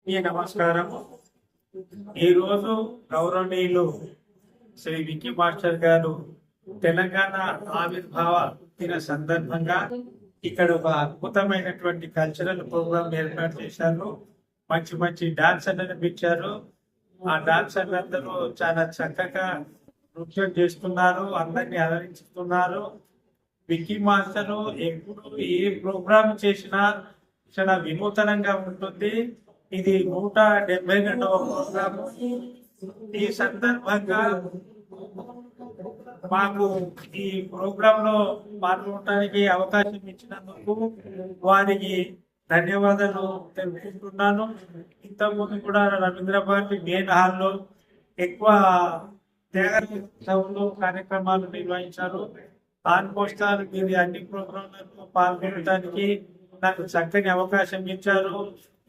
నమస్కారం. ఈరోజు గౌరవనీయులు శ్రీ విక్కీ మాస్టర్ గారు తెలంగాణ ఆవిర్భావ దిన సందర్భంగా ఇక్కడ ఒక అద్భుతమైనటువంటి కల్చరల్ ప్రోగ్రామ్ ఏర్పాటు చేశారు. మంచి మంచి డాన్సర్లు అనిపించారు. ఆ డాన్సర్లు అందరూ చాలా చక్కగా నృత్యం చేస్తున్నారు, అందరినీ అలరించుతున్నారు. విక్కీ మాస్టర్ ఎప్పుడు ఏ ప్రోగ్రామ్ చేసినా చాలా వినూతనంగా ఉంటుంది. ఇది 172వ ప్రోగ్రామ్. ఈ సందర్భంగా మాకు ఈ ప్రోగ్రామ్ లో పాల్గొనడానికి అవకాశం ఇచ్చినందుకు వారికి ధన్యవాదాలు తెలుపుకుంటున్నాను. ఇంతకుముందు కూడా రవీంద్ర భారతి మెయిన్ హాల్లో ఎక్కువ త్యాగ కార్యక్రమాలు నిర్వహించారు. ఆల్మోస్ట్ మీరు అన్ని ప్రోగ్రాంలలో పాల్గొనడానికి నాకు చక్కని అవకాశం ఇచ్చారు.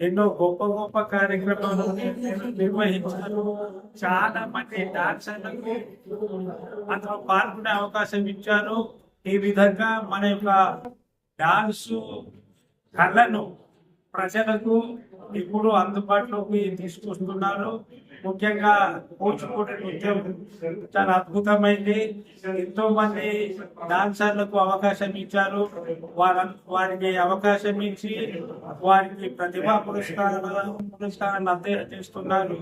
ఎన్నో గొప్ప గొప్ప కార్యక్రమాలు నిర్వహించారు. చాలా మంది డాన్సర్లకు అందులో పాల్గొనే అవకాశం ఇచ్చారు. ఈ విధంగా మన యొక్క డాన్స్ కళను ప్రజలకు ఇప్పుడు అందుబాటులోకి తీసుకొస్తున్నారు. ముఖ్యంగా కూచిపూడి నృత్యం చాలా అద్భుతమైంది. ఎంతో మంది డాన్సర్లకు అవకాశం ఇచ్చారు. వారికి అవకాశం ఇచ్చి వారికి ప్రతిభా పురస్కారాలు అందజేస్తున్నారు.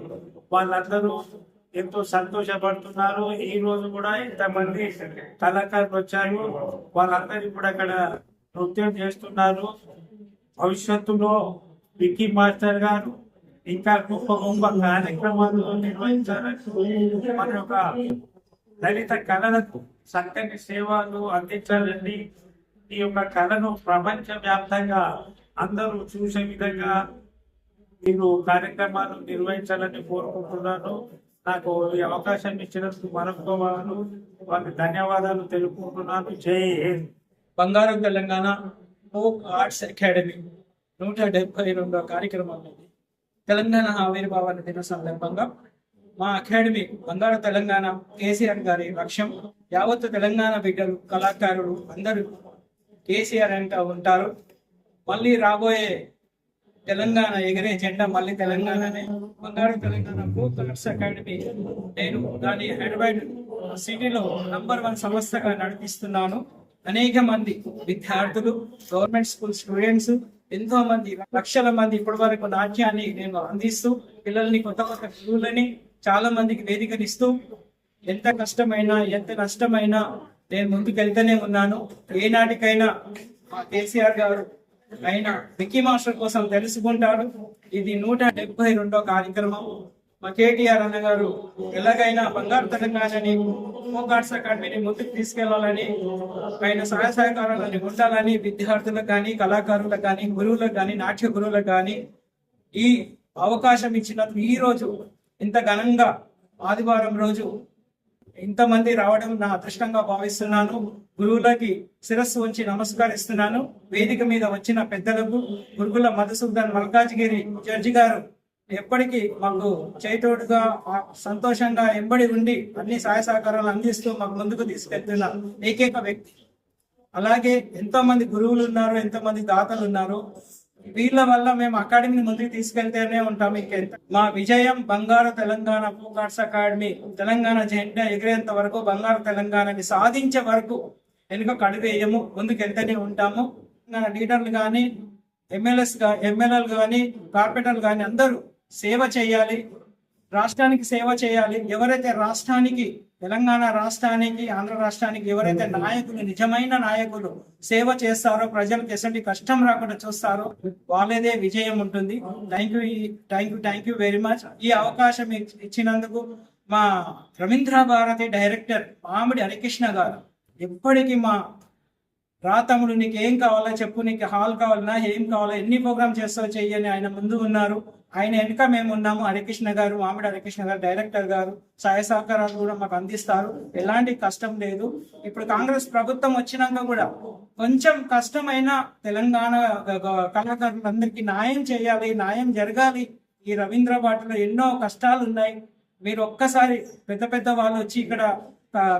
వాళ్ళందరూ ఎంతో సంతోషపడుతున్నారు. ఈ రోజు కూడా ఇంతమంది కళాకారులు వచ్చారు. వాళ్ళందరూ కూడా అక్కడ నృత్యం చేస్తున్నారు. భవిష్యత్తులో విక్కీ మాస్టర్ గారు ఇంకా గొప్ప గొప్ప కార్యక్రమాలు నిర్వహించాలని మన యొక్క దళిత కళలకు చక్కని సేవలు అందించాలని, ఈ యొక్క కళను ప్రపంచ వ్యాప్తంగా అందరూ చూసే విధంగా మీరు కార్యక్రమాలు నిర్వహించాలని కోరుకుంటున్నాను. నాకు ఈ అవకాశం ఇచ్చినందుకు వారికి ధన్యవాదాలు తెలుపుకుంటున్నాను. జై హింద్. బంగారు తెలంగాణ ఫోక్ ఆర్ట్స్ అకాడమీ 172వ కార్యక్రమం ఇది. తెలంగాణ ఆవిర్భావ దిన సందర్భంగా మా అకాడమీ బంగారు తెలంగాణ కేసీఆర్ గారి లక్ష్యం. యావత్తు తెలంగాణ బిడ్డలు కళాకారులు అందరూ కేసీఆర్ అంట ఉంటారు. మళ్ళీ రాబోయే తెలంగాణ ఎగిరే జెండా మళ్ళీ తెలంగాణనే. బంగారు తెలంగాణ ఫోక్ ఆర్ట్స్ అకాడమీ నేను దాని హైదరాబాద్ సిటీలో నంబర్ 1 సంస్థగా నడిపిస్తున్నాను. అనేక మంది విద్యార్థులు, గవర్నమెంట్ స్కూల్ స్టూడెంట్స్, ఎంతో మంది లక్షల మంది ఇప్పటి వరకు నాట్యాన్ని నేను అందిస్తూ పిల్లల్ని కొత్త కొత్త గురువులని చాలా మందికి వేదికనిస్తూ ఎంత కష్టమైనా ఎంత నష్టమైనా నేను ముందుకెళ్తూనే ఉన్నాను. ఏనాటికైనా మా కేసీఆర్ గారు అయినా విక్కీ మాస్టర్ కోసం తెలుసుకుంటారు. ఇది 172వ కార్యక్రమం. మా కేటీఆర్ అన్న గారు ఎలాగైనా బంగారు తెలంగాణని ఫోక్ ఆర్ట్స్ అకాడమీని ముందుకు తీసుకెళ్లాలని, ఆయన సహాయ సహకారాలని ఉండాలని విద్యార్థులకు కానీ, కళాకారులకు కానీ, గురువులకు కానీ, నాట్య గురువులకు కానీ ఈ అవకాశం ఇచ్చినందుకు ఈ రోజు ఇంత ఘనంగా ఆదివారం రోజు ఇంతమంది రావడం నా అదృష్టంగా భావిస్తున్నాను. గురువులకి శిరస్సు ఉంచి నమస్కరిస్తున్నాను. వేదిక మీద వచ్చిన పెద్దలకు, గురుగుల మధుసూదన్ మల్కాజ్గిరి జడ్జి గారు ఎప్పటికీ మాకు చేతోడుగా సంతోషంగా ఎంబడి ఉండి అన్ని సహాయ సహకారాలు అందిస్తూ మాకు ముందుకు తీసుకెళ్తున్న ఏకైక వ్యక్తి. అలాగే ఎంతో మంది గురువులు ఉన్నారు, ఎంతో మంది దాతలు ఉన్నారు. వీళ్ళ వల్ల మేము అకాడమీని ముందుకు తీసుకెళ్తేనే ఉంటాం. ఇంకెంత మా విజయం బంగారు Telangana folk arts academy Telangana జెండా ఎగిరేంత వరకు, బంగారు తెలంగాణని సాధించే వరకు వెనుక అడుగేయము, ముందుకెళ్తూనే ఉంటాము. లీడర్లు కానీ, ఎమ్మెల్యేలు కానీ, కార్పొరేటర్లు కానీ అందరూ సేవ చేయాలి, రాష్ట్రానికి సేవ చేయాలి. ఎవరైతే రాష్ట్రానికి, తెలంగాణ రాష్ట్రానికి, ఆంధ్ర రాష్ట్రానికి ఎవరైతే నాయకులు, నిజమైన నాయకులు సేవ చేస్తారో, ప్రజలకు ఎటువంటి కష్టం రాకుండా చూస్తారో వాళ్ళదే విజయం ఉంటుంది. Thank you very much. ఈ అవకాశం ఇచ్చినందుకు మా రవీంద్ర భారతి డైరెక్టర్ మామిడి హరికృష్ణ గారు ఎప్పటికీ మా తమ్ముడు నీకు ఏం కావాలో చెప్పు, నీకు హాల్ కావాలన్నా ఏం కావాలో, ఎన్ని ప్రోగ్రామ్ చేస్తావు చెయ్యని ఆయన ముందు ఉన్నారు. ఆయన వెనుక మేము ఉన్నాము. హరికృష్ణ గారు, మామిడి హరికృష్ణ గారు డైరెక్టర్ గారు సహాయ సహకారాలు కూడా మాకు అందిస్తారు. ఎలాంటి కష్టం లేదు. ఇప్పుడు కాంగ్రెస్ ప్రభుత్వం వచ్చినాక కూడా కొంచెం కష్టమైన తెలంగాణ కళాకారులందరికీ న్యాయం చేయాలి, న్యాయం జరగాలి. ఈ రవీంద్ర భారతిలో ఎన్నో కష్టాలు ఉన్నాయి. మీరు ఒక్కసారి పెద్ద పెద్ద వాళ్ళు వచ్చి ఇక్కడ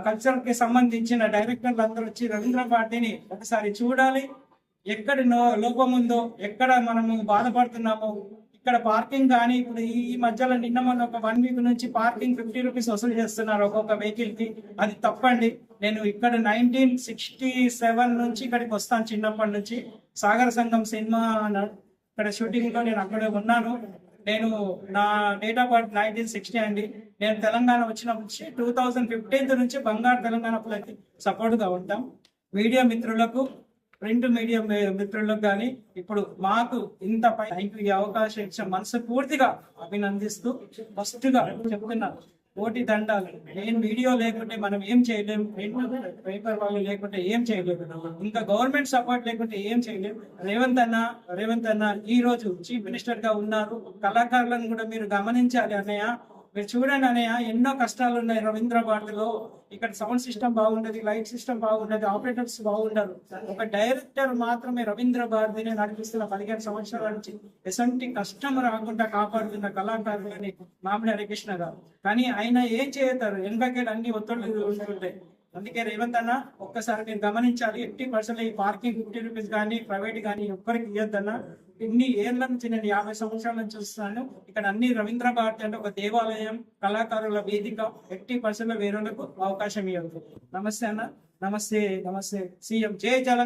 కల్చర్ కి సంబంధించిన డైరెక్టర్లు అందరూ వచ్చి రవీంద్ర భారతిని ఒకసారి చూడాలి. ఎక్కడ లోపం ఉందో, ఎక్కడ మనము బాధపడుతున్నామో ఇక్కడ పార్కింగ్ కానీ ఇప్పుడు ఈ మధ్యలో నిన్న మొన్న ఒక 1 వీక్ నుంచి పార్కింగ్ 50 రూపీస్ వసూలు చేస్తున్నారు ఒక్కొక్క వెహికల్ కి. అది తప్పండి. నేను ఇక్కడ 1967 నుంచి ఇక్కడికి వస్తాను, చిన్నప్పటి నుంచి. సాగర సంఘం సినిమా ఇక్కడ షూటింగ్ లో నేను అక్కడే ఉన్నాను. నేను నా డేట్ ఆఫ్ బర్త్ 1960 అండి. నేను తెలంగాణ వచ్చినప్పటి నుంచి 2015 నుంచి బంగారు తెలంగాణ పిల్లలకి సపోర్ట్ గా ఉంటాం. మీడియా మిత్రులకు, ప్రింట్ మీడియా మిత్రులకు కానీ ఇప్పుడు మాకు ఇంత ఈ అవకాశం ఇచ్చిన మనసు పూర్తిగా అభినందిస్తూ ఫస్ట్ గా చెప్తున్నా, కోటి దండాలు. నేను వీడియో లేకుంటే మనం ఏం చేయలేము, పేపర్ వాళ్ళు లేకుంటే ఏం చేయలేము, ఇంకా గవర్నమెంట్ సపోర్ట్ లేకుంటే ఏం చేయలేము. రేవంత్ అన్న ఈ రోజు చీఫ్ మినిస్టర్ గా ఉన్నారు. కళాకారులను కూడా మీరు గమనించాలి అన్నయ్య. మీరు చూడండి అన్నయ్య, ఎన్నో కష్టాలు ఉన్నాయి రవీంద్ర భారతిలో. ఇక్కడ సౌండ్ సిస్టమ్ బాగుండదు, లైట్ సిస్టమ్ బాగుండదు, ఆపరేటర్స్ బాగుండరు. ఒక డైరెక్టర్ మాత్రమే రవీంద్ర భారతిని నడిపిస్తున్న 15 సంవత్సరాల నుంచి ఎసంటి కష్టం రాకుండా కాపాడుతున్న కళాకారులని మామిడి హరికృష్ణ గారు. కానీ ఆయన ఏం చేయతారు, వెనకకెళ్ళి అన్ని ఒత్తిళ్లు ఉంటుంటాయి. అందుకే రేవంత్ అన్న ఒక్కసారి మీరు గమనించాలి. 80% ఈ పార్కింగ్ 50 రూపీస్ కానీ ప్రైవేట్ కానీ ఒక్కరికి ఇవ్వద్దన్న. ఇన్ని ఏళ్ల నుంచి నేను 50 సంవత్సరాల నుంచి చూస్తున్నాను. ఇక్కడ అన్ని రవీంద్ర భారతి అంటే ఒక దేవాలయం, కళాకారుల వేదిక. 80% వేరేలకు అవకాశం ఇవ్వదు. నమస్తే అన్న. నమస్తే సీఎం. జై తెలంగాణ.